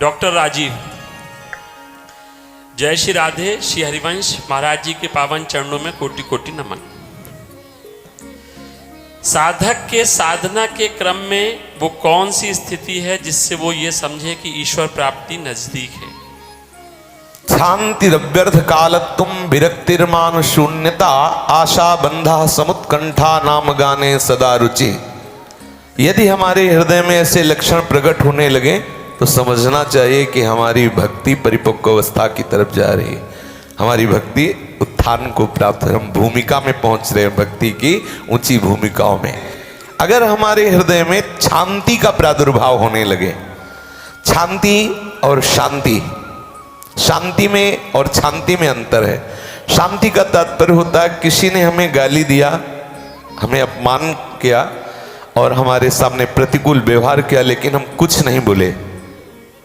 Doctor Rajiv, जय श्री राधे। श्री हरिवंश महाराज जी के पावन चरणों में कोटि कोटि नमन। साधक के साधना के क्रम में वो कौन सी स्थिति है जिससे वो ये समझे कि ईश्वर प्राप्ति नजदीक है? शांतिरव्यर्थ कालत्वम विरक्तिर्मान शून्यता आशा बंधा समुत्कंठा नाम गाने सदा रुचि। यदि हमारे हृदय में ऐसे लक्षण प्रकट होने लगे तो समझना चाहिए कि हमारी भक्ति परिपक्व अवस्था की तरफ जा रही है, हमारी भक्ति उत्थान को प्राप्त, हम भूमिका में पहुंच रहे हैं, भक्ति की ऊंची भूमिकाओं में। अगर हमारे हृदय में शांति का प्रादुर्भाव होने लगे, शांति और शांति, शांति में और शांति में अंतर है। शांति का तात्पर्य होता है किसी ने हमें गाली दिया, हमें अपमान किया और हमारे सामने प्रतिकूल व्यवहार किया, लेकिन हम कुछ नहीं बोले,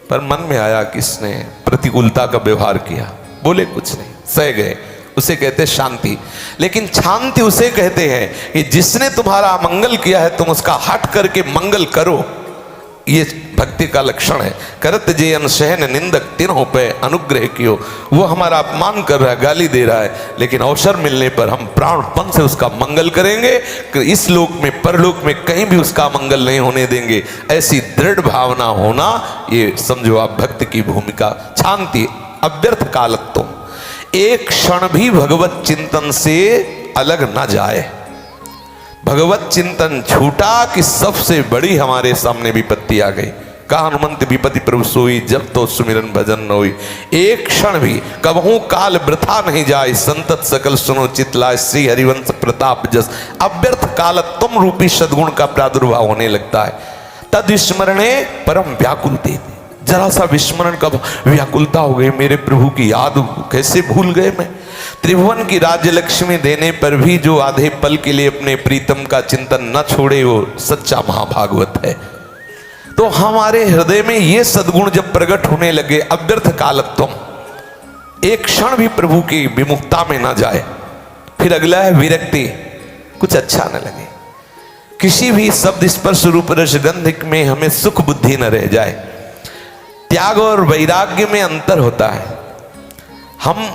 पर मन में आया किसने प्रतिकूलता का व्यवहार किया, बोले कुछ नहीं, सह गए, उसे कहते शांति। लेकिन शांति उसे कहते हैं कि जिसने तुम्हारा अमंगल किया है तुम उसका हट करके मंगल करो, ये भक्ति का लक्षण है। करत जे अनसहन निंदक तिन्हों पे अनुग्रह कियो। वो हमारा अपमान कर रहा है, गाली दे रहा है, लेकिन अवसर मिलने पर हम प्राणपण से उसका मंगल करेंगे, इस लोक में परलोक में कहीं भी उसका मंगल नहीं होने देंगे। ऐसी दृढ़ भावना होना, ये समझो आप भक्त की भूमिका। शांति अव्यर्थ कालत्व, एक क्षण भी भगवत चिंतन से अलग न जाए। भगवत चिंतन छूटा कि सबसे बड़ी हमारे सामने विपत्ति आ गई। कहा हनुमंत विपत्ति प्रभु सोई, जब तो सुमिरन भजन न होई। एक क्षण भी कबहू काल वृथा नहीं जाए, संतत सकल सुनो चितलाय, श्री हरिवंश प्रताप जस। अव्यर्थ कालत्वम रूपी सद्गुण का प्रादुर्भाव होने लगता है। तद विस्मरणे परम व्याकुल थे, जरा सा विस्मरण का व्याकुलता हो गई, मेरे प्रभु की याद कैसे भूल गए मैं। त्रिभुवन की राज्य लक्ष्मी देने पर भी जो आधे पल के लिए अपने प्रीतम का चिंतन न छोड़े, वो सच्चा महाभागवत है। तो हमारे हृदय में ये सद्गुण जब प्रकट होने लगे, अव्यर्थ कालत्वम, एक क्षण भी प्रभु की विमुखता में ना जाए। फिर अगला है विरक्ति, कुछ अच्छा न लगे, किसी भी शब्द स्पर्श रूप रस गंध में हमें सुख बुद्धि न रह जाए। त्याग और वैराग्य में अंतर होता है। हम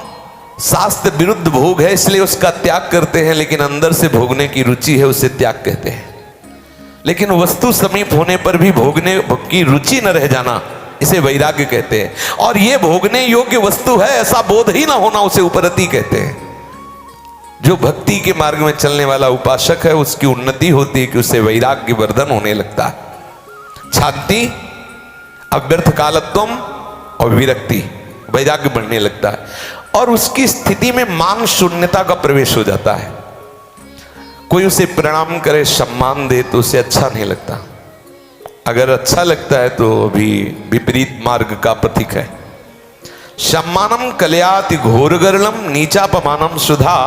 शास्त्र विरुद्ध भोग है इसलिए उसका त्याग करते हैं, लेकिन अंदर से भोगने की रुचि है उसे त्याग कहते हैं। लेकिन वस्तु समीप होने पर भी भोगने की रुचि न रह जाना, इसे वैराग्य कहते हैं। और ये भोगने योग्य वस्तु है ऐसा बोध ही ना होना, उसे उपरति कहते हैं। जो भक्ति के मार्ग में चलने वाला उपासक है उसकी उन्नति होती है कि उसे वैराग्य वर्धन होने लगता है। शांति अव्यर्थ कालत्वम और विरक्ति, वैराग्य बढ़ने लगता है और उसकी स्थिति में मान शून्यता का प्रवेश हो जाता है। कोई उसे प्रणाम करे, सम्मान दे तो उसे अच्छा नहीं लगता। अगर अच्छा लगता है तो अभी विपरीत मार्ग का पथिक है। सम्मानम कल्याति घोरगरलम नीचापमानम सुधा,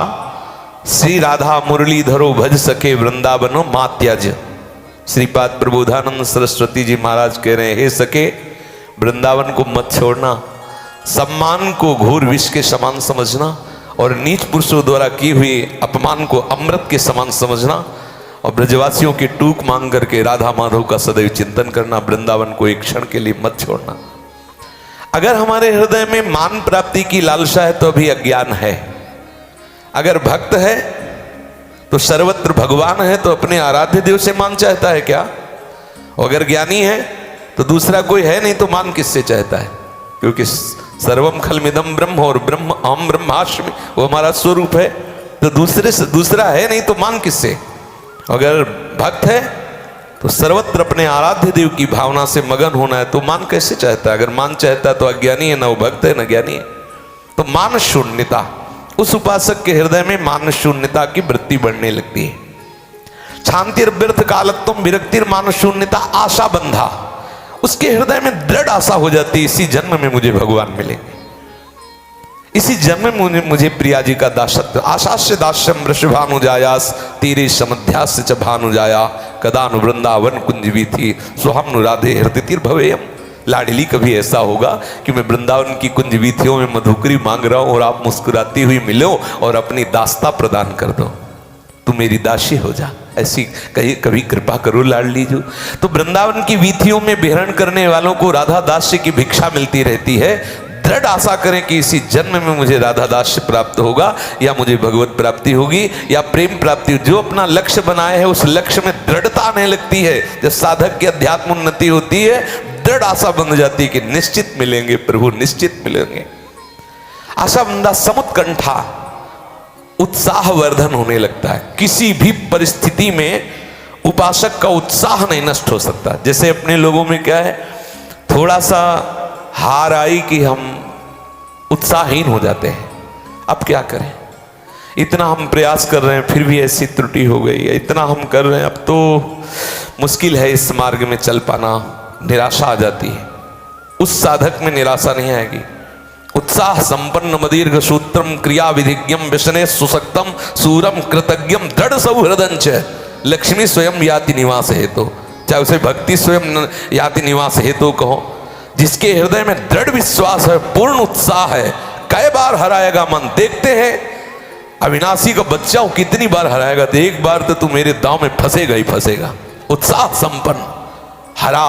श्री राधा मुरलीधरो भज सके वृंदावनो मात्याज। श्रीपाद प्रबोधानंद सरस्वती जी महाराज कह रहे हैं, हे सके वृंदावन को मत छोड़ना, सम्मान को घोर विष के समान समझना और नीच पुरुषों द्वारा की हुई अपमान को अमृत के समान समझना और ब्रजवासियों की टूक मांग करके राधा माधव का सदैव चिंतन करना। वृंदावन को एक क्षण के लिए मत छोड़ना। अगर हमारे हृदय में मान प्राप्ति की लालसा है तो अभी अज्ञान है। अगर भक्त है तो सर्वत्र भगवान है तो अपने आराध्य देव से मान चाहता है क्या? अगर ज्ञानी है तो दूसरा कोई है नहीं तो मान किससे चाहता है? क्योंकि सर्वम खलमिदम ब्रह्म और ब्रह्म अहम ब्रह्मास्मि, वो हमारा स्वरूप है। तो दूसरे से दूसरा है नहीं तो मान किससे? अगर भक्त है तो सर्वत्र अपने आराध्य देव की भावना से मगन होना है तो मान कैसे चाहता है? अगर मान चाहता है तो अज्ञानी है, ना वो भक्त है ना ज्ञानी है। तो मान शून्यता, उस उपासक के हृदय में मान शून्यता की वृत्ति बढ़ने लगती है। शांतिर्व्यर्थ कालत्वम विरक्तिर मान शून्यता आशा बंधा, उसके हृदय में दृढ़ आशा हो जाती है, इसी जन्म में मुझे भगवान मिलेंगे, इसी जन्म में मुझे प्रिया जी का दासत्व। आशास्य दास्यम वृषभानुजायास तीरे समध्यास्य च भानुजाया, कदानु वृंदावन कुंजवी थी सुहामनु राधे हृतिर्भवेयम। लाडली कभी ऐसा होगा कि मैं वृंदावन की कुंज वीथियों में मधुकरी मांग रहा हूं और आप मुस्कुराती हुई मिलो और अपनी दास्ता प्रदान कर दो, तू मेरी दासी हो जा। ऐसी कभी कृपा करो लाडली जो। तो वृंदावन की वीथियों में विहरण करने वालों को राधा दास्य की भिक्षा मिलती रहती है। दृढ़ आशा करें कि इसी जन्म में मुझे राधा दास्य प्राप्त होगा, या मुझे भगवत प्राप्ति होगी, या प्रेम प्राप्ति। जो अपना लक्ष्य बनाए है उस लक्ष्य में दृढ़ता आने लगती है। जब साधक की अध्यात्म उन्नति होती है, दृढ़ आशा बन जाती है कि निश्चित मिलेंगे प्रभु, निश्चित मिलेंगे। आशा बंधा समुत्कंठा, उत्साहवर्धन होने लगता है। किसी भी परिस्थिति में उपासक का उत्साह नहीं नष्ट हो सकता। जैसे अपने लोगों में क्या है, थोड़ा सा हार आई कि हम उत्साहहीन हो जाते हैं। अब क्या करें, इतना हम प्रयास कर रहे हैं फिर भी ऐसी त्रुटि हो गई है, इतना हम कर रहे हैं अब तो मुश्किल है इस मार्ग में चल पाना, निराशा आ जाती है। उस साधक में निराशा नहीं आएगी। उत्साह संपन्न मदीर्घ सूत्रम क्रिया विधिज्ञम व्यसने सुसक्तम सूरम कृतज्ञम दृढ़ सौहृदंच लक्ष्मी स्वयं याति निवास हेतु। चाहे उसे भक्ति स्वयं याति निवास हेतु कहो, जिसके हृदय में दृढ़ विश्वास है, पूर्ण उत्साह है, कई बार हराएगा मन। देखते हैं अविनाशी का बच्चा कितनी बार हराएगा, तो एक बार तो तू मेरे दांव में फंसेगा ही फंसेगा। उत्साह संपन्न, हरा,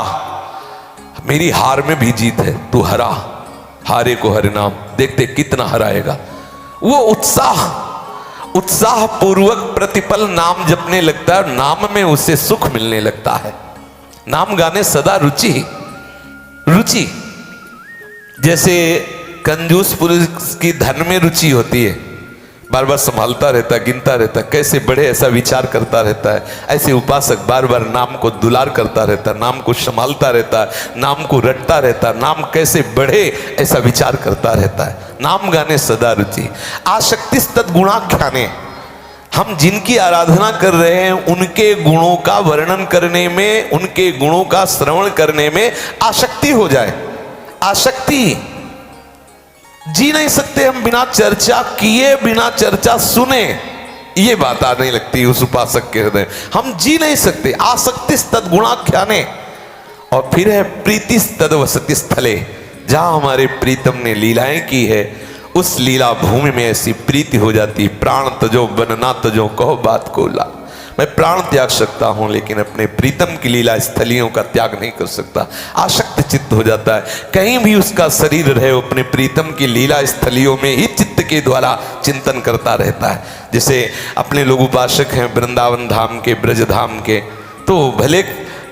मेरी हार में भी जीत है, तू हरा, हारे को हरि नाम, देखते कितना हराएगा। वो उत्साह पूर्वक प्रतिपल नाम जपने लगता है, नाम में उसे सुख मिलने लगता है। नाम गाने सदा रुचि, रुचि जैसे कंजूस पुरुष की धन में रुचि होती है, बार बार संभालता रहता है, गिनता रहता है कैसे बढ़े, ऐसा विचार करता रहता है। ऐसे उपासक बार बार नाम को दुलार करता रहता है, नाम को संभालता रहता है, नाम को रटता रहता है, नाम कैसे बढ़े ऐसा विचार करता रहता है। नाम गाने सदा रुचि। आसक्ति तद्गुणाख्याने, हम जिनकी आराधना कर रहे हैं उनके गुणों का वर्णन करने में, उनके गुणों का श्रवण करने में आसक्ति हो जाए। आसक्ति, जी नहीं सकते हम बिना चर्चा किए, बिना चर्चा सुने, ये बात आने लगती है उस उपासक के हृदय। हम जी नहीं सकते। आसक्ति तद्गुणाख्याने। और फिर है प्रीति तद्वसति स्थले, जहां हमारे प्रीतम ने लीलाएं की है उस लीला भूमि में ऐसी प्रीति हो जाती। प्राण तजो बन ना तजो कहो बात को ला। मैं प्राण त्याग सकता हूं लेकिन अपने प्रीतम की लीला स्थलियों का त्याग नहीं कर सकता। आसक्त चित्त हो जाता है। कहीं भी उसका शरीर रहे, वो अपने प्रीतम की लीला स्थलियों में ही चित्त के द्वारा चिंतन करता रहता है। जैसे अपने लोग उपासक हैं वृंदावन धाम के, ब्रज धाम के, तो भले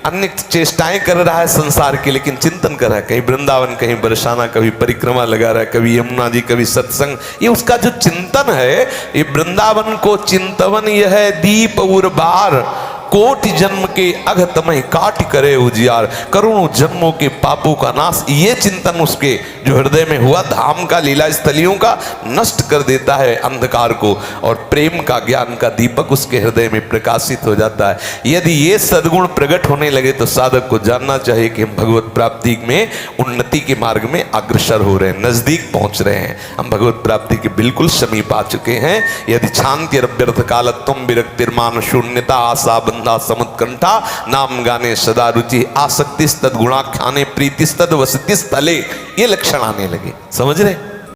अन्य चेष्टाएं कर रहा है संसार की, लेकिन चिंतन कर रहा है। कहीं वृंदावन, कहीं बरसाना, कभी परिक्रमा लगा रहा है, कभी यमुना जी, कभी सत्संग। ये उसका जो चिंतन है, ये वृंदावन को चिंतवन यह है दीप उर बार, कोटि जन्म के अघ तमह काट करे उजियार, करोड़ों जन्मों के पापों का नाश। ये चिंतन उसके जो हृदय में हुआ धाम का, लीला स्थलियों का, नष्ट कर देता है अंधकार को, और प्रेम का, ज्ञान का दीपक उसके हृदय में प्रकाशित हो जाता है। यदि ये सद्गुण प्रकट होने लगे तो साधक को जानना चाहिए कि हम भगवत प्राप्ति में, उन्नति के मार्ग में अग्रसर हो रहे हैं, नजदीक पहुंच रहे हैं, हम भगवत प्राप्ति के बिल्कुल समीप आ चुके हैं। यदि शांति अभ्यर्थ कालत्वम विरक्तिर्मान शून्यता आशा समुत्कंठा नाम गाने सदा रुचि आसक्ति तद्गुणाख्याने प्रीति तद्वसति स्थले, ये लक्षण आने लगे। समझ रहे?